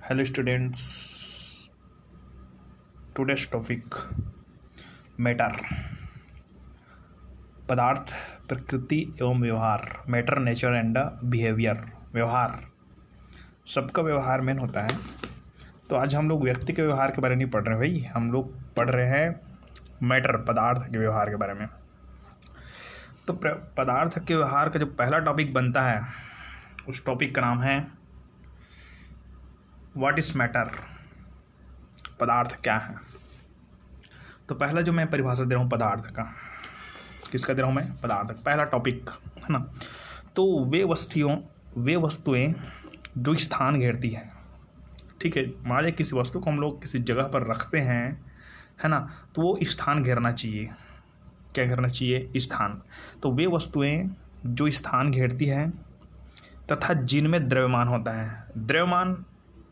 Hello students, today's topic matter, पदार्थ, प्रकृति एवं व्यवहार। Matter, nature and behaviour. व्यवहार, सबका व्यवहार मेन होता है। तो आज हम लोग व्यक्ति के व्यवहार के बारे में नहीं पढ़ रहे भाई, हम लोग पढ़ रहे हैं मैटर, पदार्थ के व्यवहार के बारे में। तो पदार्थ के व्यवहार का जो पहला टॉपिक बनता है उस टॉपिक का नाम है व्हाट इज मैटर, पदार्थ क्या है। तो पहला जो मैं परिभाषा दे रहा हूँ पदार्थ का, किसका दे रहा हूँ मैं? पदार्थ, पहला टॉपिक है ना। तो वे वस्तुएं जो स्थान घेरती हैं, ठीक है। मान लीजिए किसी वस्तु को हम लोग किसी जगह पर रखते हैं, है ना, तो वो स्थान घेरना चाहिए। क्या घेरना चाहिए? स्थान। तो वे वस्तुएं जो स्थान घेरती हैं तथा जिनमें द्रव्यमान होता है। द्रव्यमान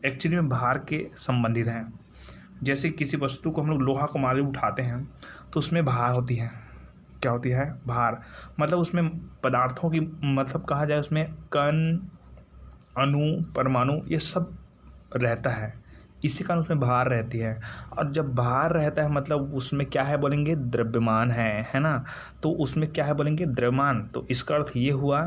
एक्चुअली में भार के संबंधित हैं। जैसे किसी वस्तु को हम लोग लोहा को मान लीजिए उठाते हैं तो उसमें भार होती है। क्या होती है? भार। मतलब उसमें पदार्थों की, मतलब कहा जाए उसमें कण, अणु, परमाणु, ये सब रहता है। इसी कारण उसमें भार रहती है। और जब भार रहता है मतलब उसमें क्या है बोलेंगे? द्रव्यमान है ना। तो उसमें क्या है बोलेंगे? द्रव्यमान। तो इसका अर्थ ये हुआ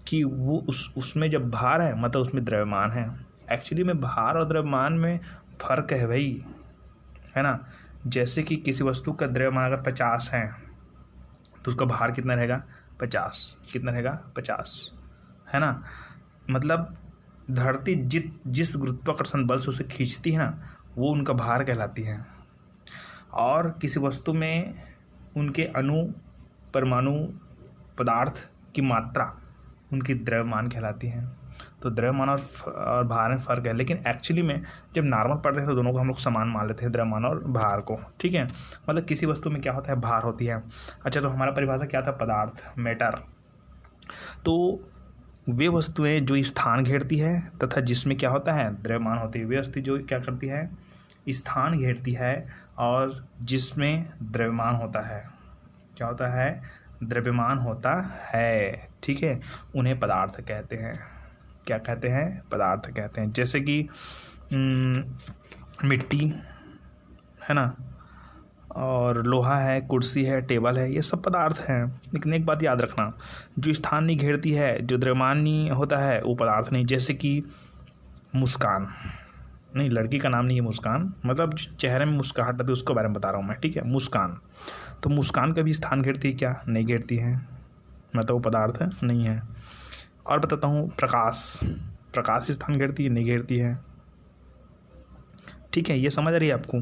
कि वो उसमें जब भार है मतलब उसमें द्रव्यमान है। एक्चुअली में भार और द्रव्यमान में फ़र्क है भाई, है ना। जैसे कि किसी वस्तु का द्रव्यमान अगर 50 है तो उसका भार कितना रहेगा? 50। कितना रहेगा? 50, है ना। मतलब धरती जिस गुरुत्वाकर्षण बल से उसे खींचती है ना, वो उनका भार कहलाती है। और किसी वस्तु में उनके अणु, परमाणु, पदार्थ की मात्रा उनकी द्रव्यमान कहलाती है। तो द्रव्यमान और भार में फ़र्क है, लेकिन एक्चुअली में जब नॉर्मल पढ़ते हैं तो दोनों को हम लोग समान मान लेते हैं, द्रव्यमान और भार को, ठीक है। मतलब किसी वस्तु में क्या होता है? भार होती है। अच्छा, तो हमारा परिभाषा क्या था? पदार्थ, मैटर। तो वे वस्तुएं जो स्थान घेरती है तथा जिसमें क्या होता है? द्रव्यमान होती है। वे वस्तु जो क्या करती है? स्थान घेरती है और जिसमें द्रव्यमान होता है। क्या होता है? द्रव्यमान होता है, ठीक है। उन्हें पदार्थ कहते हैं। क्या कहते हैं? पदार्थ कहते हैं। जैसे कि मिट्टी है ना, और लोहा है, कुर्सी है, टेबल है, ये सब पदार्थ हैं। लेकिन एक बात याद रखना, जो स्थान नहीं घेरती है, जो द्रव्यमान नहीं होता है, वो पदार्थ नहीं। जैसे कि मुस्कान, नहीं, लड़की का नाम नहीं है मुस्कान, मतलब चेहरे में मुस्कुराहट आती है उसके बारे में बता रहा हूँ मैं, ठीक है। मुस्कान, तो मुस्कान का भी स्थान घेरती है क्या? नहीं घेरती है, मतलब वो पदार्थ नहीं है। और बताता हूँ, प्रकाश स्थान घेरती है? नहीं घेरती है, ठीक है। ये समझ आ रही है आपको?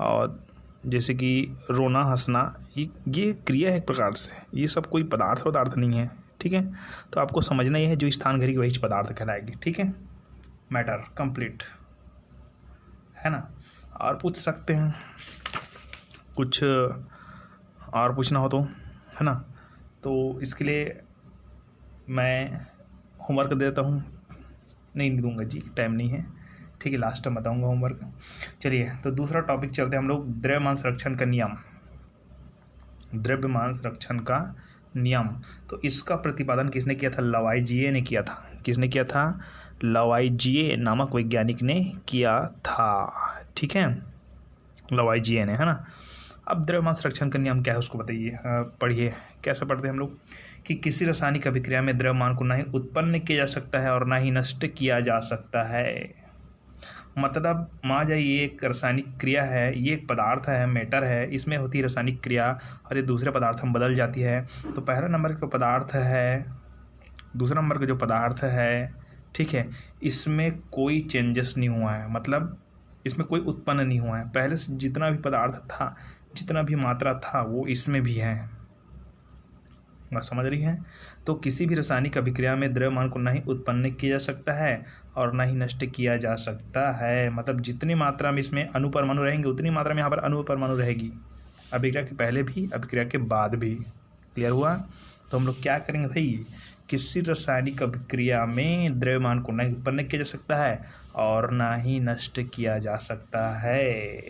और जैसे कि रोना, हंसना, ये क्रिया है एक प्रकार से, ये सब कोई पदार्थ नहीं है, ठीक है। तो आपको समझना ही है, जो स्थान घेरेगी वही पदार्थ कहलाएगी, ठीक है। मैटर कंप्लीट, है ना। और पूछ सकते हैं कुछ और पूछना हो तो, है ना। तो इसके लिए मैं होमवर्क देता हूँ। नहीं दूंगा जी, टाइम नहीं है, ठीक है, लास्ट टाइम बताऊंगा होमवर्क। चलिए, तो दूसरा टॉपिक चलते हैं हम लोग, द्रव्यमान संरक्षण का नियम। द्रव्यमान संरक्षण का नियम, तो इसका प्रतिपादन किसने किया था? लवाइजिए ने किया था। किसने किया था? लवाइजिए नामक वैज्ञानिक ने किया था, ठीक है, लवाइजिए ने, है ना। अब द्रव्यमान संरक्षण का नियम क्या है उसको बताइए, पढ़िए। कैसे पढ़ते हैं हम लोग कि किसी रासायनिक अभिक्रिया में द्रव्यमान को ना ही उत्पन्न किया जा सकता है और ना ही नष्ट किया जा सकता है। मतलब मान जाए ये एक रासायनिक क्रिया है, ये एक पदार्थ है, मैटर है, इसमें होती है रासायनिक क्रिया और ये दूसरे पदार्थ में बदल जाती है। तो पहला नंबर का पदार्थ है, दूसरा नंबर का जो पदार्थ है, ठीक है, इसमें कोई चेंजेस नहीं हुआ है, मतलब इसमें कोई उत्पन्न नहीं हुआ है। पहले से जितना भी पदार्थ था, जितना भी मात्रा था, वो इसमें भी है। बात समझ रही है? तो किसी भी रासायनिक अभिक्रिया में द्रव्यमान को ना ही उत्पन्न किया जा सकता है और ना ही नष्ट किया जा सकता है। मतलब जितनी मात्रा में इसमें अणु परमाणु रहेंगे उतनी मात्रा में यहाँ पर अणु परमाणु रहेगी, अभिक्रिया के पहले भी, अभिक्रिया के बाद भी। क्लियर हुआ? तो हम लोग क्या करेंगे भाई, किसी रासायनिक अभिक्रिया में द्रव्यमान को ना ही उत्पन्न किया जा सकता है और ना ही नष्ट किया जा सकता है,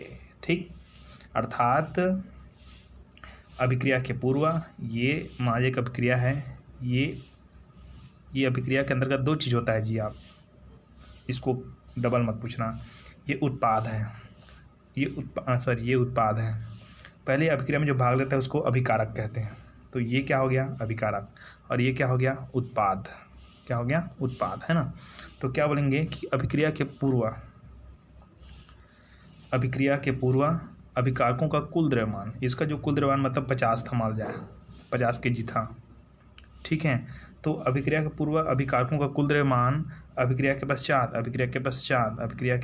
ठीक। अर्थात अभिक्रिया के पूर्व ये माजेक अभिक्रिया है, ये अभिक्रिया के अंतर्गत दो चीज़ होता है जी, आप इसको डबल मत पूछना। ये उत्पाद है, ये उत्पाद है। पहले अभिक्रिया में जो भाग लेता है उसको अभिकारक कहते हैं। तो ये क्या हो गया, अभिकारक, और ये क्या हो गया, उत्पाद। क्या हो गया, उत्पाद, है ना। तो क्या बोलेंगे कि अभिक्रिया के पूर्व अभिकारकों का कुल द्रव्यमान, इसका जो कुल द्रव्यमान मतलब 50 था, मान जाए 50 kg था, ठीक है। तो अभिक्रिया के पूर्व अभिकारकों का कुल द्रव्यमान अभिक्रिया के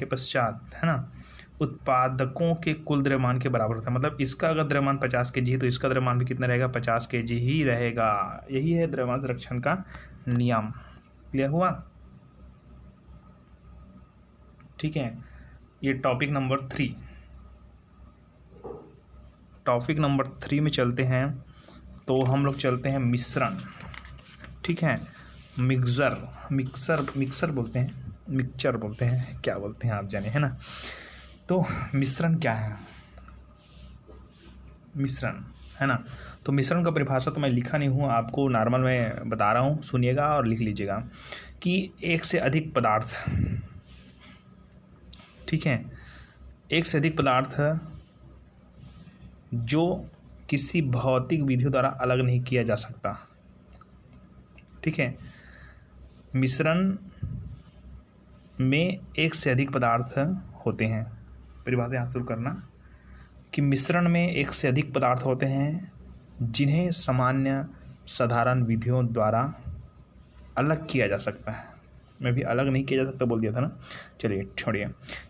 पश्चात, है ना, उत्पादकों के कुल द्रव्यमान के बराबर होता है। मतलब इसका अगर द्रव्यमान 50 kg है तो इसका द्रव्यमान भी कितना रहेगा, 50 kg ही रहेगा। यही है द्रव्यमान संरक्षण का नियम। क्लियर हुआ, ठीक है। ये टॉपिक नंबर 3 में चलते हैं। तो हम लोग चलते हैं मिश्रण, ठीक है। मिक्सर बोलते हैं, मिक्सचर बोलते हैं, क्या बोलते हैं आप जाने, है ना। तो मिश्रण क्या है, मिश्रण, है ना। तो मिश्रण का परिभाषा तो मैं लिखा नहीं हूँ, आपको नॉर्मल में बता रहा हूँ, सुनिएगा और लिख लीजिएगा कि एक से अधिक पदार्थ, ठीक है, एक से अधिक पदार्थ जो किसी भौतिक विधियों द्वारा अलग नहीं किया जा सकता, ठीक है। मिश्रण में एक से अधिक पदार्थ होते हैं। परिभाषा यहाँ शुरू करना कि मिश्रण में एक से अधिक पदार्थ होते हैं जिन्हें सामान्य साधारण विधियों द्वारा अलग किया जा सकता है। मैं भी अलग नहीं किया जा सकता बोल दिया था ना, चलिए छोड़िए।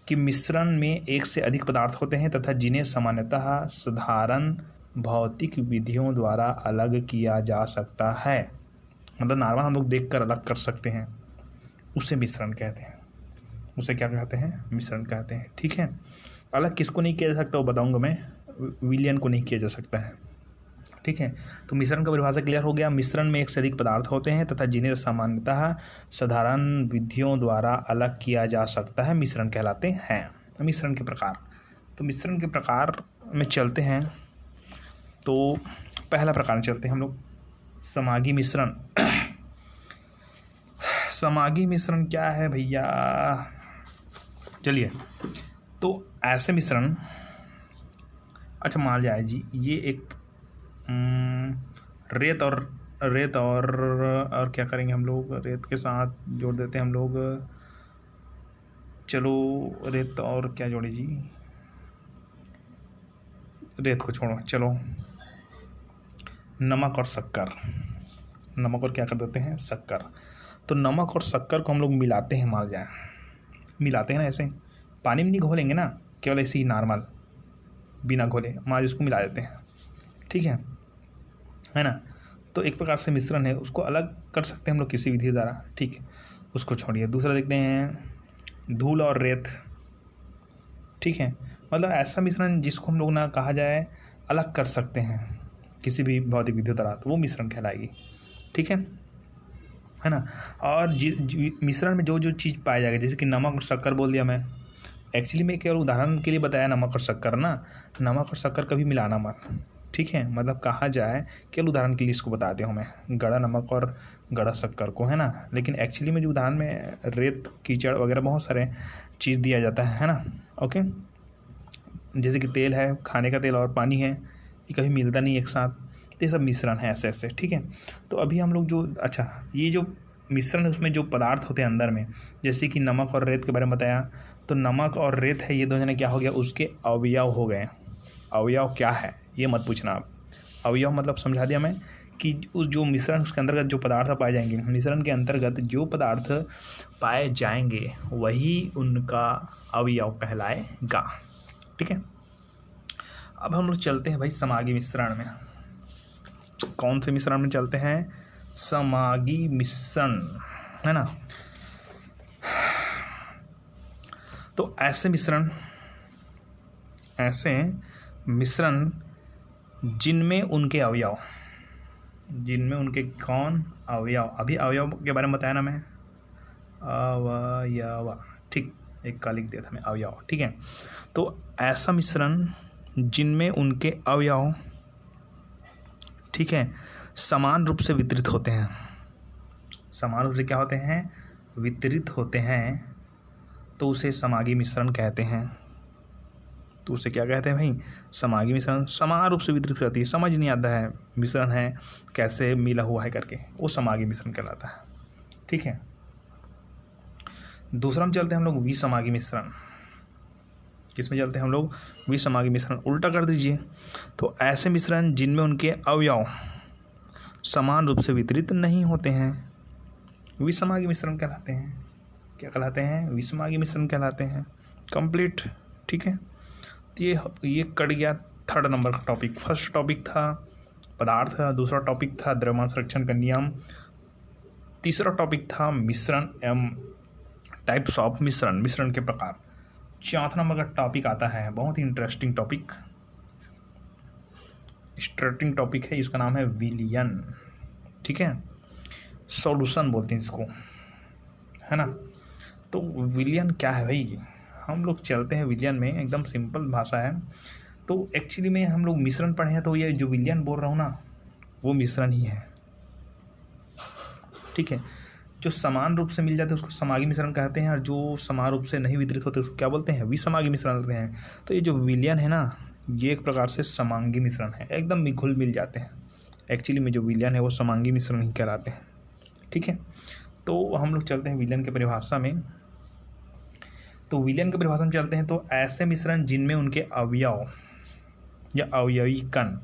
कि मिश्रण में एक से अधिक पदार्थ होते हैं तथा जिन्हें सामान्यतः साधारण भौतिक विधियों द्वारा अलग किया जा सकता है, मतलब नॉर्मल हम लोग देखकर अलग कर सकते हैं, उसे मिश्रण कहते हैं। उसे क्या कहते हैं, मिश्रण कहते हैं, ठीक है। अलग किसको नहीं किया जा सकता वो बताऊंगा मैं, विलयन को नहीं किया जा सकता है, ठीक है। तो मिश्रण का परिभाषा क्लियर हो गया। मिश्रण में एक से अधिक पदार्थ होते हैं तथा जिन्हें सामान्यतः साधारण विधियों द्वारा अलग किया जा सकता है, मिश्रण कहलाते हैं। मिश्रण के प्रकार, तो मिश्रण के प्रकार में चलते हैं। तो पहला प्रकार चलते हैं हम लोग, समागी मिश्रण। समागी मिश्रण क्या है भैया, चलिए। तो ऐसे मिश्रण, अच्छा मान जाए जी, ये एक रेत और क्या करेंगे हम लोग, रेत के साथ जोड़ देते हैं हम लोग, चलो रेत और क्या जोड़े जी, रेत को छोड़ो, चलो नमक और शक्कर, नमक और क्या कर देते हैं, शक्कर। तो नमक और शक्कर को हम लोग मिलाते हैं, मान जाए मिलाते हैं ना, ऐसे पानी में नहीं घोलेंगे ना, केवल ऐसे ही नॉर्मल बिना घोले मान इसको मिला देते हैं, ठीक है ना। तो एक प्रकार से मिश्रण है, उसको अलग कर सकते हैं हम लोग किसी विधि द्वारा, ठीक है, उसको छोड़िए। दूसरा देखते हैं धूल और रेत, ठीक है। मतलब ऐसा मिश्रण जिसको हम लोग ना कहा जाए अलग कर सकते हैं किसी भी भौतिक विधि द्वारा, तो वो मिश्रण कहलाएगी, ठीक है ना। और मिश्रण में जो जो चीज़ पाया जाएगा, जैसे कि नमक और शक्कर बोल दिया मैं, एक्चुअली मैं केवल उदाहरण के लिए बताया नमक और शक्कर ना, नमक और शक्कर कभी मिलाना मत, ठीक है। मतलब कहा जाए केवल उदाहरण के लिए इसको बताते हूँ मैं, गड़ा नमक और गड़ा शक्कर को, है ना। लेकिन एक्चुअली में जो उदाहरण में रेत कीचड़ वगैरह बहुत सारे चीज़ दिया जाता है ना, ओके। जैसे कि तेल है, खाने का तेल और पानी है, ये कभी मिलता नहीं एक साथ, तो ये सब मिश्रण है ऐसे ऐसे, ठीक है। तो अभी हम लोग जो, अच्छा ये जो मिश्रण है उसमें जो पदार्थ होते हैं अंदर में, जैसे कि नमक और रेत के बारे में बताया, तो नमक और रेत है, ये दोनों जने क्या हो गया, उसके अवयव हो गए। अवयव क्या है ये मत पूछना आप, अवयव मतलब समझा दिया मैं कि उस जो मिश्रण उसके अंतर्गत जो पदार्थ पाए जाएंगे, मिश्रण के अंतर्गत जो पदार्थ पाए जाएंगे वही उनका अवयव कहलाएगा, ठीक है। अब हम लोग चलते हैं भाई समागी मिश्रण में। कौन से मिश्रण में चलते हैं, समागी मिश्रण, है ना। तो ऐसे मिश्रण जिनमें उनके अवयव, जिनमें उनके कौन अवयव, अभी अवयव के बारे में बताया ना मैं, अवयव, ठीक, एक का लिख दिया था मैं अवयव, ठीक है। तो ऐसा मिश्रण जिनमें उनके अवयव, ठीक है, समान रूप से वितरित होते हैं, समान रूप से क्या होते हैं, वितरित होते हैं, तो उसे समागी मिश्रण कहते हैं। तो उसे क्या कहते हैं भाई? समागी मिश्रण। समान रूप से वितरित करती है, समझ नहीं आता है मिश्रण है कैसे मिला हुआ है करके, वो समागी मिश्रण कहलाता है। ठीक है, दूसरा में चलते हैं हम लोग विसमागी मिश्रण। किसमें चलते हैं हम लोग? विसमागी मिश्रण। उल्टा कर दीजिए, तो ऐसे मिश्रण जिनमें उनके अवयव समान रूप से वितरित नहीं होते हैं विसमागी मिश्रण कहलाते हैं। क्या कहलाते हैं? विसमागी मिश्रण कहलाते हैं। कंप्लीट। ठीक है, तो ये कट गया थर्ड नंबर का टॉपिक। फर्स्ट टॉपिक था पदार्थ, दूसरा टॉपिक था द्रव्यमान संरक्षण का नियम, तीसरा टॉपिक था मिश्रण एवं टाइप्स ऑफ मिश्रण, मिश्रण के प्रकार। चौथा नंबर का टॉपिक आता है बहुत ही इंटरेस्टिंग टॉपिक, स्टार्टिंग टॉपिक है, इसका नाम है विलयन। ठीक है, सॉल्यूशन बोलते हैं इसको, है ना। तो विलयन क्या है भाई? हम लोग चलते हैं विलयन में, एकदम सिंपल भाषा है। तो एक्चुअली में हम लोग मिश्रण पढ़े हैं, तो ये जो विलयन बोल रहा हूँ ना, वो मिश्रण ही है। ठीक है, जो समान रूप से मिल जाते हैं उसको समागी मिश्रण कहते हैं, और जो समान रूप से नहीं वितरित होते उसको क्या बोलते हैं? विसमागी मिश्रण कहते हैं। तो ये जो विलयन है ना, ये एक प्रकार से समांगी मिश्रण है, एकदम घुल मिल जाते हैं। एक्चुअली में जो विलयन है वो समांगी मिश्रण ही कहलाते हैं। ठीक है, तो हम लोग चलते हैं विलयन की परिभाषा में। तो विलयन की परिभाषा में चलते हैं, तो ऐसे मिश्रण जिनमें उनके अवयव या अवयवी कण,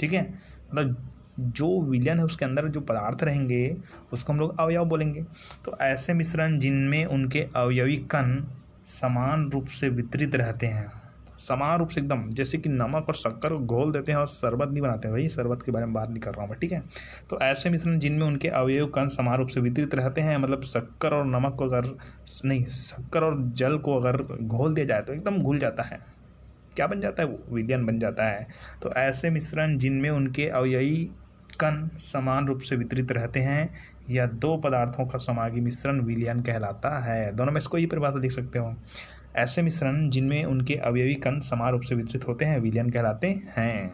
ठीक है, मतलब जो विलयन है उसके अंदर जो पदार्थ रहेंगे उसको हम लोग अवयव बोलेंगे। तो ऐसे मिश्रण जिनमें उनके अवयवी कण समान रूप से वितरित रहते हैं, समान रूप से एकदम, जैसे कि नमक और शक्कर को घोल देते हैं और शरबत नहीं बनाते हैं भाई, शरबत के बारे में बात नहीं कर रहा हूँ मैं। ठीक है, तो ऐसे मिश्रण जिनमें उनके अवयव कण समान रूप से वितरित रहते हैं, मतलब शक्कर और नमक को अगर नहीं, शक्कर और जल को अगर घोल दिया जाए तो एकदम घुल जाता है, क्या बन जाता है? वो विलयन बन जाता है। तो ऐसे मिश्रण जिनमें उनके अवयवी कण समान रूप से वितरित रहते हैं या दो पदार्थों का समागी मिश्रण विलयन कहलाता है। दोनों में इसको ही परिभाषा देख सकते हो। ऐसे मिश्रण जिनमें उनके अवयवी कण समान रूप से वितरित होते हैं विलयन कहलाते हैं।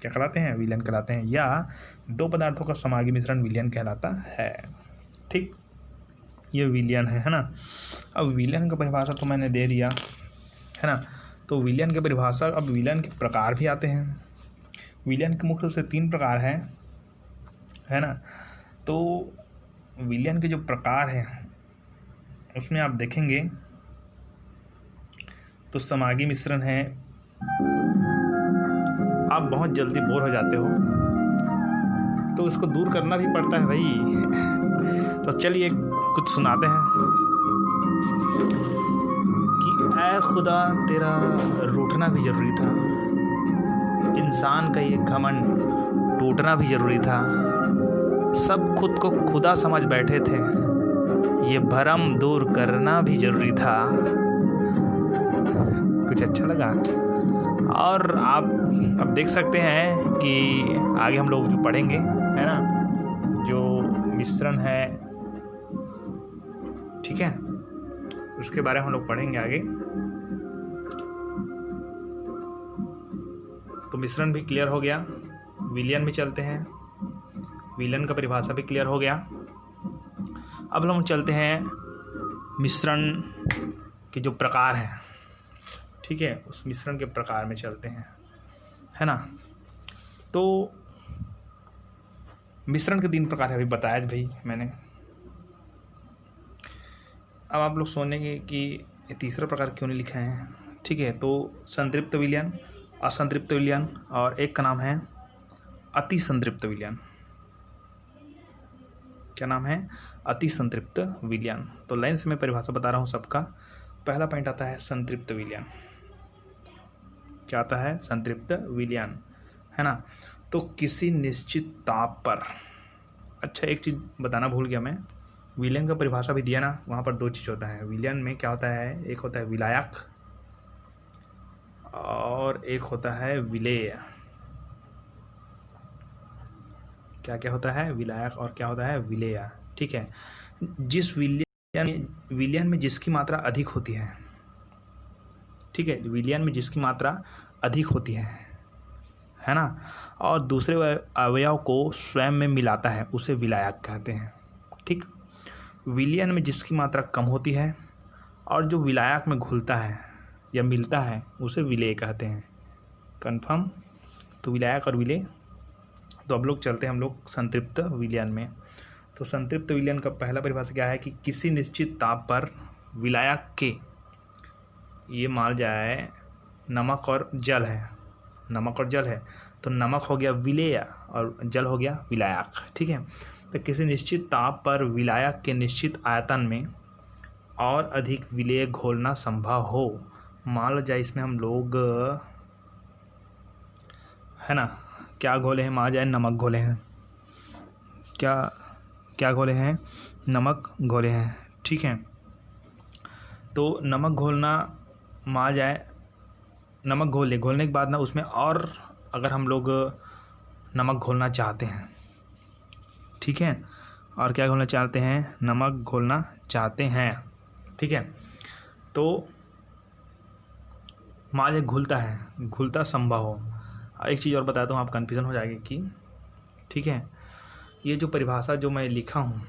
क्या कहलाते हैं? विलयन कहलाते हैं। या दो पदार्थों का समागी मिश्रण विलयन कहलाता है। ठीक, ये विलयन है ना। अब विलयन का परिभाषा तो मैंने दे दिया, है ना। तो विलयन की परिभाषा, अब विलयन के प्रकार भी आते हैं। विलयन के मुख्य रूप से 3 प्रकार हैं, है ना। तो विलयन के जो प्रकार हैं उसमें आप देखेंगे तो समागी मिश्रण है। आप बहुत जल्दी बोर हो जाते हो तो इसको दूर करना भी पड़ता है भाई। तो चलिए कुछ सुनाते हैं कि ऐ खुदा तेरा रूठना भी ज़रूरी था, इंसान का ये घमंड टूटना भी ज़रूरी था, सब खुद को खुदा समझ बैठे थे, ये भरम दूर करना भी ज़रूरी था। कुछ अच्छा लगा। और आप अब देख सकते हैं कि आगे हम लोग जो पढ़ेंगे, है ना, जो मिश्रण है, ठीक है, उसके बारे में हम लोग पढ़ेंगे आगे। तो मिश्रण भी क्लियर हो गया। विलयन में चलते हैं, विलयन का परिभाषा भी क्लियर हो गया। अब हम चलते हैं मिश्रण के जो प्रकार हैं, ठीक है, उस मिश्रण के प्रकार में चलते हैं, है ना। तो मिश्रण के 3 प्रकार है, अभी बताया भाई मैंने। अब आप लोग सोचेंगे कि ये तीसरा प्रकार क्यों नहीं लिखा है। ठीक है, तो संतृप्त विलयन, असंतृप्त विलयन, और एक का नाम है अति संतृप्त विलयन। क्या नाम है? अति संतृप्त विलयन। तो लाइन से मैं परिभाषा बता रहा हूँ सबका। पहला पॉइंट आता है संतृप्त विलयन। क्या आता है? संतृप्त विलयन, है ना। तो किसी निश्चित ताप पर, अच्छा एक चीज़ बताना भूल गया मैं, विलयन का परिभाषा भी दिया ना, वहाँ पर 2 चीज़ होता है विलयन में। क्या होता है? एक होता है विलायक और एक होता है विलेय। क्या क्या होता है? विलायक और क्या होता है? विलेय। ठीक है, जिस विलयन में जिसकी मात्रा अधिक होती है, ठीक है, विलयन में जिसकी मात्रा अधिक होती है ना, और दूसरे अवयव को स्वयं में मिलाता है, उसे विलायक कहते हैं। ठीक, विलयन में जिसकी मात्रा कम होती है और जो विलायक में घुलता है या मिलता है उसे विलेय कहते हैं। कन्फर्म? तो विलायक और विलेय। तो अब लोग चलते हैं हम लोग संतृप्त विलयन में। तो संतृप्त विलयन का पहला परिभाषा क्या है कि किसी निश्चित ताप पर विलायक के, ये मान जाए नमक और जल है, नमक और जल है, तो नमक हो गया विलेय और जल हो गया विलायक। ठीक है। तो किसी निश्चित ताप पर विलायक के निश्चित आयतन में और अधिक विलेय घोलना संभव हो। मान लो जाए इसमें हम लोग, है ना, क्या घोले हैं, मान जाए नमक घोले हैं, क्या घोले हैं, नमक घोले हैं। ठीक है। तो नमक घोलना, मान जाए नमक घोलने के बाद ना उसमें और अगर हम लोग नमक घोलना चाहते हैं, ठीक है, और क्या घोलना चाहते हैं, नमक घोलना चाहते हैं। ठीक है। तो मान जाए घुलता संभव हो। एक चीज़ और बताता हूँ, आप कन्फ्यूज़न हो जाएगी कि, ठीक है, ये जो परिभाषा जो मैं लिखा हूँ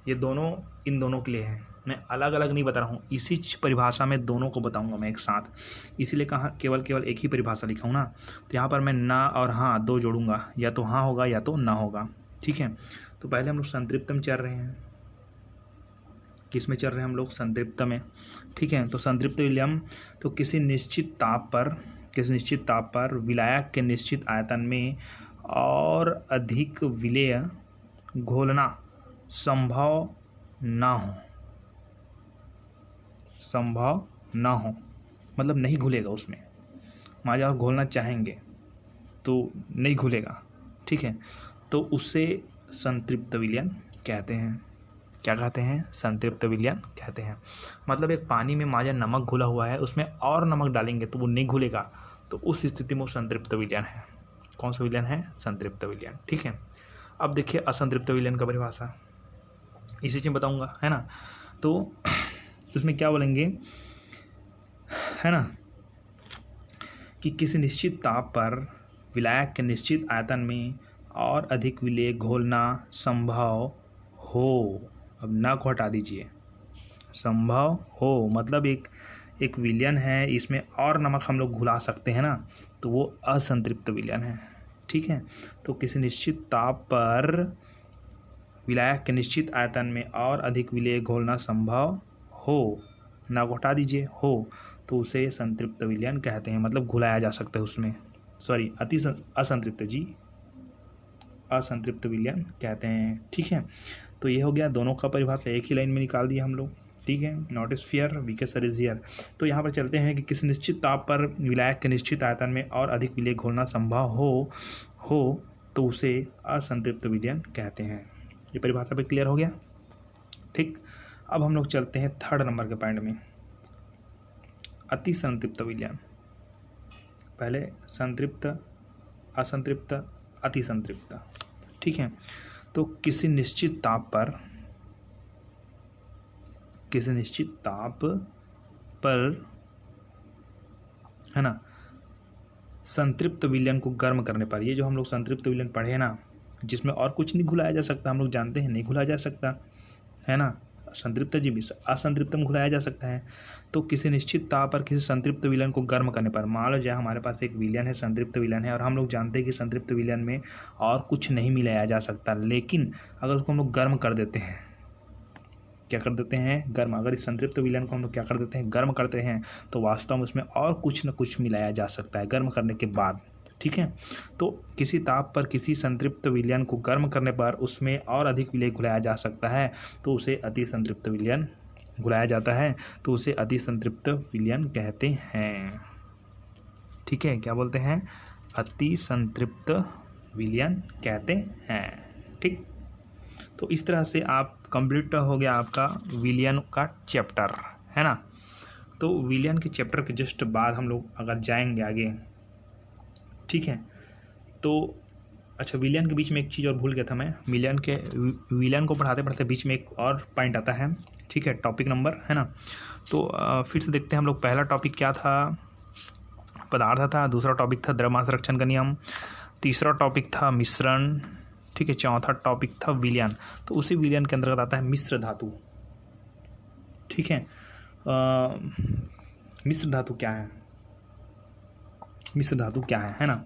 ये दोनों इन दोनों के लिए है, मैं अलग अलग नहीं बता रहा हूँ, इसी परिभाषा में दोनों को बताऊँगा मैं एक साथ, इसीलिए कहाँ केवल एक ही परिभाषा लिखा हूँ ना। तो यहाँ पर मैं ना और हाँ दो जोड़ूंगा, या तो हाँ होगा या तो ना होगा। ठीक है। तो पहले हम लोग संतृप्त में चल रहे हैं, किस में चल रहे हैं हम लोग, संतृप्त में। ठीक है। तो संतृप्त विलयन, तो किसी निश्चित ताप पर विलायक के निश्चित आयतन में और अधिक विलेय घोलना संभव ना हो, मतलब नहीं घुलेगा उसमें, मान जाओ घोलना चाहेंगे तो नहीं घुलेगा। ठीक है। तो उसे संतृप्त विलयन कहते हैं। क्या कहते हैं, संतृप्त विलयन कहते हैं। मतलब एक पानी में मान जाए नमक घुला हुआ है, उसमें और नमक डालेंगे तो वो नहीं घुलेगा, तो उस स्थिति में वो संतृप्त विलयन है। कौन सा विलयन है, संतृप्त विलयन। ठीक है। अब देखिए असंतृप्त विलयन का परिभाषा, इसी चीज़ बताऊंगा, है ना। तो इसमें क्या बोलेंगे, है ना, कि किसी निश्चित ताप पर विलायक के निश्चित आयतन में और अधिक विलेय घोलना संभव हो। अब ना को हटा दीजिए, संभव हो मतलब एक विलयन है, इसमें और नमक हम लोग घुला सकते हैं ना, तो वो असंतृप्त विलयन है। ठीक है। तो किसी निश्चित ताप पर विलायक के निश्चित आयतन में और अधिक विलेय घोलना संभव हो, ना को हटा दीजिए, हो, तो उसे संतृप्त विलयन कहते हैं, मतलब घुलाया जा सकता है उसमें, सॉरी असंतृप्त विलयन कहते हैं। ठीक है। तो ये हो गया दोनों का परिभाषा, एक ही लाइन में निकाल दिया हम लोग। ठीक है। Not is fear because sir is here. तो यहाँ पर चलते हैं कि किसी निश्चित ताप पर विलायक के निश्चित आयतन में और अधिक विलेय घोलना संभव हो तो उसे असंतृप्त विलयन कहते हैं। ये परिभाषा पे क्लियर हो गया। ठीक। अब हम लोग चलते हैं थर्ड नंबर के पॉइंट में, अति संतृप्त विलयन। पहले संतृप्त, असंतृप्त, अति संतृप्त। ठीक है। तो किसी निश्चित ताप पर है ना, संतृप्त विलयन को गर्म करने पर, ये जो हम लोग संतृप्त विलयन पढ़े ना, जिसमें और कुछ नहीं घुलाया जा सकता, हम लोग जानते हैं नहीं घुलाया जा सकता, है ना, संतृप्त जी भी असंतृप्त में घुलाया जा सकता है। तो किसी निश्चित ताप पर किसी संतृप्त विलयन को गर्म करने पर, मान लो जाए हमारे पास एक विलयन है, संतृप्त विलयन है, और हम लोग जानते हैं कि संतृप्त विलयन में और कुछ नहीं मिलाया जा सकता, लेकिन अगर उसको हम लोग गर्म कर देते हैं, क्या कर देते हैं, गर्म, अगर इस संतृप्त विलयन को हम लोग क्या कर देते हैं, गर्म करते हैं, तो वास्तव में उसमें और कुछ न कुछ मिलाया जा सकता है गर्म करने के बाद। ठीक है। तो किसी ताप पर किसी संतृप्त विलयन को गर्म करने पर उसमें और अधिक विलेय घुलाया जा सकता है, तो उसे अति संतृप्त विलयन घुलाया जाता है, तो उसे अति संतृप्त विलयन कहते हैं। ठीक है। क्या बोलते हैं, अति संतृप्त विलयन कहते हैं। ठीक। तो इस तरह से आप कंप्लीट हो गया आपका विलयन का चैप्टर, है ना। तो विलयन के चैप्टर के जस्ट बाद हम लोग अगर जाएंगे आगे, ठीक है, तो अच्छा विलयन के बीच में एक चीज़ और भूल गया था मैं, विलयन को पढ़ाते पढ़ाते बीच में एक और पॉइंट आता है। ठीक है। टॉपिक नंबर, है ना। तो फिर से देखते हैं हम लोग, पहला टॉपिक क्या था, पदार्थ था, दूसरा टॉपिक था द्रव्यमान संरक्षण का नियम, तीसरा टॉपिक था मिश्रण, ठीक है, चौथा टॉपिक था विलयन। तो उसी विलयन के अंतर्गत आता है मिश्र धातु। ठीक है। मिश्र धातु क्या है, मिश्र धातु क्या है ना।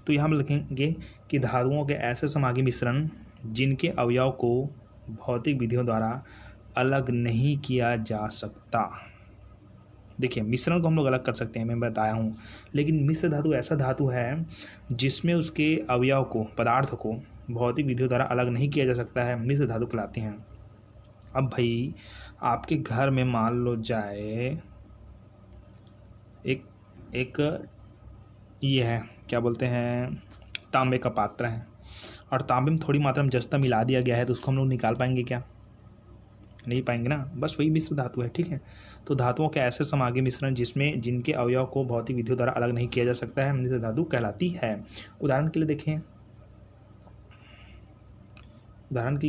तो यहाँ हम लिखेंगे कि धातुओं के ऐसे समागी मिश्रण जिनके अवयव को भौतिक विधियों द्वारा अलग नहीं किया जा सकता। देखिए मिश्रण को हम लोग अलग कर सकते हैं, मैं बताया हूँ, लेकिन मिश्र धातु ऐसा धातु है जिसमें उसके अवयव को, पदार्थ को भौतिक विधियों द्वारा अलग नहीं किया जा सकता है, मिश्र धातु कहलाती हैं। अब भाई आपके घर में मान लो जाए एक ये है, क्या बोलते हैं, तांबे का पात्र है, और तांबे में थोड़ी मात्रा में जस्ता मिला दिया गया है, तो उसको हम लोग निकाल पाएंगे क्या, नहीं पाएंगे ना। बस वही मिश्र धातु है, ठीक है। तो धातुओं के ऐसे समागी मिश्रण जिसमें जिनके अवयव को भौतिक विधियों द्वारा अलग नहीं किया जा सकता है, मिश्र धातु कहलाती है। उदाहरण के लिए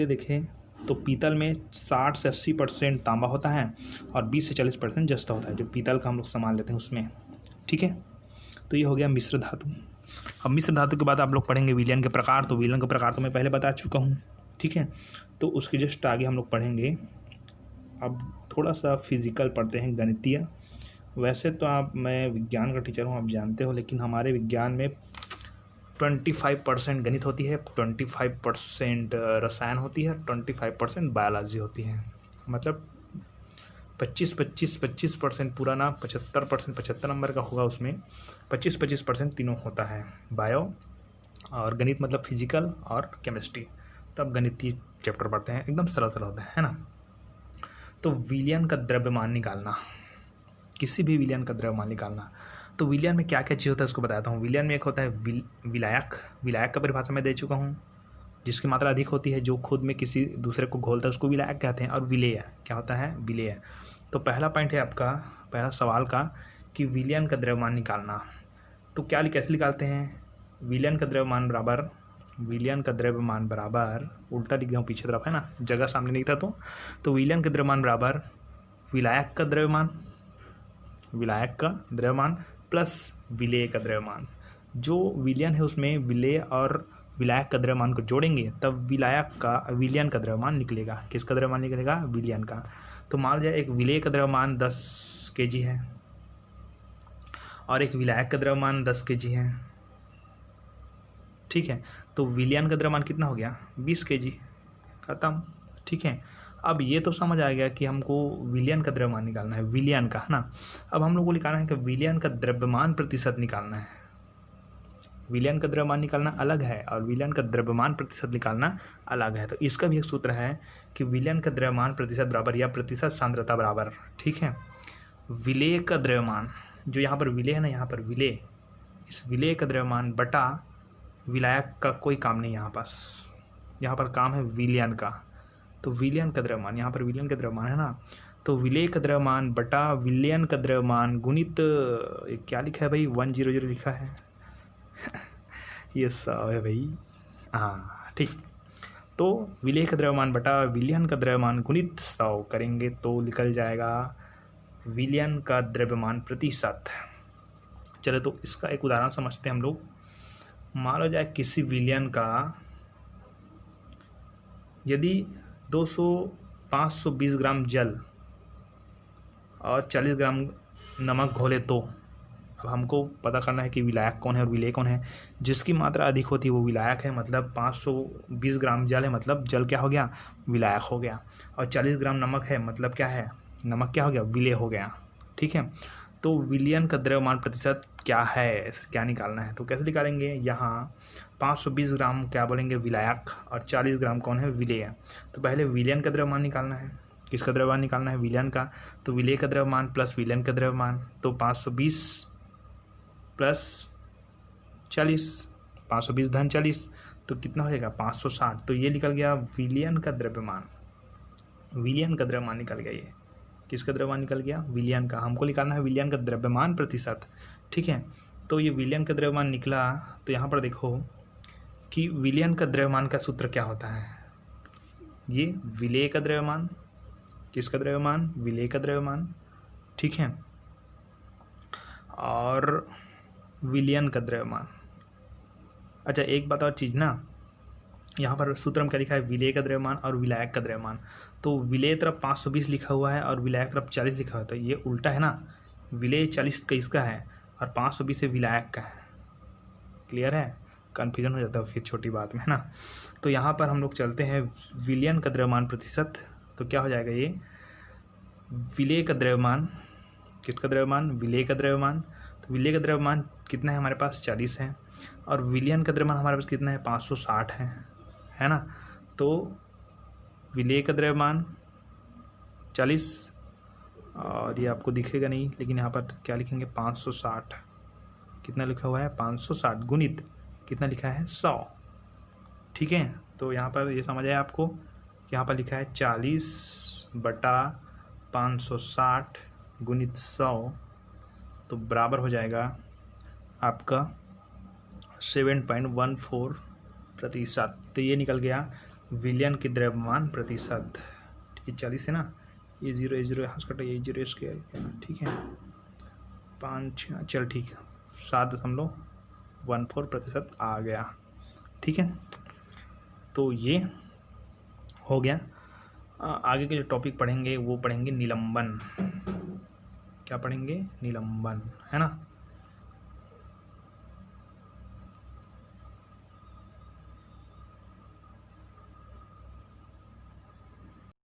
देखें तो पीतल में 60 से 80% तांबा होता है और 20 से 40% जस्ता होता है, जो पीतल का हम लोग सामान लेते हैं उसमें, ठीक है। तो ये हो गया मिश्र धातु। अब मिश्र धातु के बाद आप लोग पढ़ेंगे विलयन के प्रकार। तो विलयन के प्रकार तो मैं पहले बता चुका हूँ, ठीक है। तो उसके जस्ट आगे हम लोग पढ़ेंगे, अब थोड़ा सा फिजिकल पढ़ते हैं, गणितीय। वैसे तो मैं विज्ञान का टीचर हूँ, आप जानते हो, लेकिन हमारे विज्ञान में 25% गणित होती है, 25% रसायन होती है, 25% बायोलॉजी होती है। मतलब 25% पूरा ना, 75%, 75 नंबर का होगा, उसमें 25% तीनों होता है, बायो और गणित मतलब फिजिकल और केमिस्ट्री। तब गणितीय चैप्टर पढ़ते हैं, एकदम सरल सरल होता है ना। तो विलयन का द्रव्यमान निकालना, किसी भी विलयन का द्रव्यमान निकालना। तो विलयन में क्या क्या चीज़ होता है उसको बताता हूँ। विलयन में एक होता है विलायक। विलायक का परिभाषा मैं दे चुका हूँ, जिसकी मात्रा अधिक होती है, जो खुद में किसी दूसरे को घोलता है, उसको विलायक कहते हैं। और विलेय क्या होता है, विलेय। तो पहला पॉइंट है आपका, पहला सवाल का, कि विलयन का द्रव्यमान निकालना। तो कैसे निकालते हैं, विलयन का द्रव्यमान बराबर उल्टा लिख दिया हूँ पीछे तरफ, है ना, जगह सामने नहीं था। तो विलयन का द्रव्यमान बराबर विलायक का द्रव्यमान प्लस विलेय का द्रव्यमान। जो विलयन है उसमें विलेय और विलायक का द्रव्यमान को जोड़ेंगे तब विलयन का द्रव्यमान निकलेगा। किसका द्रव्यमान निकलेगा, विलयन का। तो मान लिया एक विलेय का द्रव्यमान 10 kg है और एक विलायक का द्रव्यमान 10 kg है, ठीक है। तो विलयन का द्रव्यमान कितना हो गया, 20 kg, खत्म, ठीक है। अब ये तो समझ आ गया कि हमको विलयन का द्रव्यमान निकालना है, विलयन का, है ना। अब हम लोग को निकालना है कि विलयन का द्रव्यमान प्रतिशत निकालना है। विलयन का द्रव्यमान निकालना अलग है और विलयन का द्रव्यमान प्रतिशत निकालना अलग है। तो इसका भी एक सूत्र है कि विलयन का द्रव्यमान प्रतिशत बराबर या प्रतिशत सांद्रता बराबर, ठीक है, विलेय का द्रव्यमान, जो यहाँ पर विलेय है ना, यहाँ पर विलेय, इस विलेय का द्रव्यमान बटा विलायक का कोई काम नहीं यहाँ पर काम है विलयन का। तो विलयन का द्रव्यमान, यहाँ पर विलयन का द्रव्यमान है ना, तो विलेय का द्रव्यमान बटा विलयन का द्रव्यमान गुणित, क्या लिखा है भाई, 100 लिखा है ये 100 है भाई, हाँ ठीक। तो विलेय का द्रव्यमान बटा विलयन का द्रव्यमान गुणित 100 करेंगे तो निकल जाएगा विलयन का द्रव्यमान प्रतिशत। चलो तो इसका एक उदाहरण समझते हैं हम लोग। मान लो जाए किसी विलयन का यदि 520 ग्राम जल और 40 ग्राम नमक घोले, तो अब हमको पता करना है कि विलायक कौन है और विलेय कौन है। जिसकी मात्रा अधिक होती है वो विलायक है, मतलब 520 ग्राम जल है, मतलब जल क्या हो गया, विलायक हो गया। और 40 ग्राम नमक है, मतलब क्या है, नमक क्या हो गया, विलेय हो गया, ठीक है। तो विलयन का द्रव्यमान प्रतिशत क्या है, क्या निकालना है। तो कैसे निकालेंगे, यहाँ 520 ग्राम क्या बोलेंगे, विलायक, और 40 ग्राम कौन है, विलेय। तो पहले विलयन का द्रव्यमान निकालना है। किसका द्रव्यमान निकालना है, विलयन का। तो विलेय का द्रव्यमान प्लस विलयन का द्रव्यमान, तो 520 प्लस 40, 520 धन 40, तो कितना हो जाएगा, 560। तो ये निकल गया विलयन का द्रव्यमान, विलयन का द्रव्यमान निकल गया। ये किसका द्रव्यमान निकल गया, विलयन का। हमको निकालना है विलयन का द्रव्यमान प्रतिशत, ठीक है। तो ये विलयन का द्रव्यमान निकला। तो यहाँ पर देखो कि विलयन का द्रव्यमान का सूत्र क्या होता है, ये विलेय का द्रव्यमान, किसका द्रव्यमान, विलेय का द्रव्यमान, ठीक है, और विलयन का द्रव्यमान। अच्छा एक बात और चीज़ ना, यहाँ पर सूत्र में क्या लिखा है, विलेय का द्रव्यमान और विलायक का द्रव्यमान। तो विलेय तरफ 520 लिखा हुआ है और विलायक तरफ 40 लिखा हुआ है, तो ये उल्टा है ना, विलेय 40 का इसका है और 520 से विलायक का है। क्लियर है, कन्फ्यूजन हो जाता है फिर छोटी बात में, है ना। तो यहाँ पर हम लोग चलते हैं विलयन का द्रव्यमान प्रतिशत, तो क्या हो जाएगा ये, विलेय का द्रव्यमान, किसका द्रव्यमान, विलेय का द्रव्यमान। तो विलेय का द्रव्यमान कितना है हमारे पास, 40 है, और विलयन का द्रव्यमान हमारे पास कितना है, 560 है ना। तो विलेय का द्रव्यमान 40, और ये आपको दिखेगा नहीं लेकिन यहाँ पर क्या लिखेंगे, 560, कितना लिखा हुआ है, 560 गुणित कितना लिखा है, 100। ठीक है, तो यहाँ पर ये समझ आया आपको, यहाँ पर लिखा है 40/560 गुणित 100, तो बराबर हो जाएगा आपका 7.14%। तो ये निकल गया विलयन की द्रव्यमान प्रतिशत। ठीक है, 40 है ना, ये 0 यहाँ से कटा, ये 0 इसके, ठीक है, 5 चल ठीक है, 7.14% आ गया। ठीक है, तो ये हो गया। आगे के जो टॉपिक पढ़ेंगे वो पढ़ेंगे निलंबन। क्या पढ़ेंगे, निलंबन, है ना।